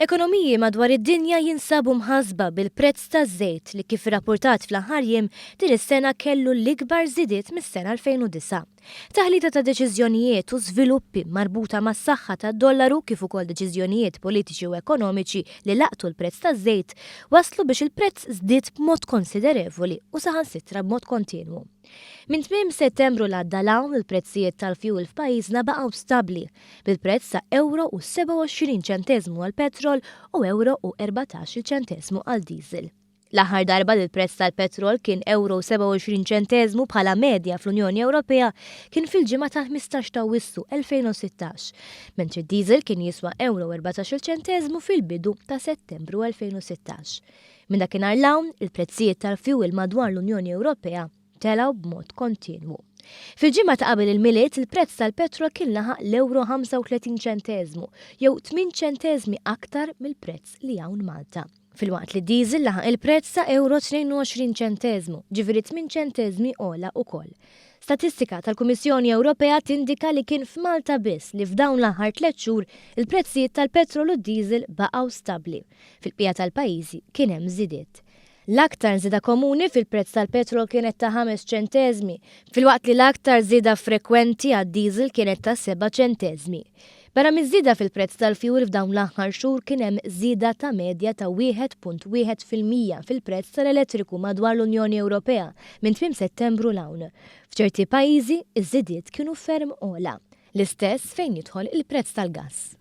Ekonomiji madwar id-dinja jinsabu mħasba bil-prezz taż-żejt li kif irrappurtat fl-aħħar jiem din is-sena kellu l-ikbar żidiet mis-sena 2009. Taħlita ta' deċiżjonijiet u żviluppi marbuta mas-saħħa tad-dollaru kif ukoll deċiżjonijiet politiċi u ekonomiċi li laqtu l-prezz taż-żejt waslu biex il-prezz żdied b'mod konsiderevoli u saħansitra b'mod kontinwu. Minn tmiem Settembru l-għadda l-hawn il-prezzijiet tal-fjuwil f'pajjiżna baqgħu stabbli bil-prezz ta' €27 għal petrol u €14 għal diesel. L-aħħar darba li l-prezz tal-petrol kien €27 bħala medja fl-Unjoni Ewropea kien fil-ġimgħa ta' 15 ta' Awwissu 2016, mentri d-diesel kien jiswa €14 fil-bidu ta' Settembru 2016. Minn dakinhar l-hawn il-prezzijiet tal-fjuwil madwar l-Unjoni Ewropea telaw b'mod kontinwu. Fil-ġimgħa ta' qabel il-miliet il-prezz tal-petrol kien laħaq l-€35 jew 8 ċentesmi aktar mill-prezz li hawn Malta. Fil-waqt li diesel laħaq il-prezz ta' €22, ġifieri 8 ċentesmi ogħla wkoll. Statistika tal-Kummissjoni Ewropea tindika li kien f'Malta biss li f'dawn l-aħħar 3 xhur il-prezzijiet tal-petrol u d-diesel baqgħu stabbli. Fil-bqija tal-pajjiżi kien hemm żidiet. L-aktar żieda komuni fil-prezz tal-petrol kienet ta' 5 ċentesmi, fil-waqt li l-aktar żieda frekwenti għad-diesel kienet ta' 7 ċentesmi. Barra miż-żieda fil-prezz tal-fjuwil f'dawn l-aħħar xhur kien hemm żieda ta' medja ta' 1.1% fil-prezz tal-elettriku madwar l-Unjoni Ewropea minn tmiem Settembru l-hawn. F'ċerti pajjiżi iż-żidiet kienu ferm ogħla. L-istess fejn jidħol il-prezz tal-gass.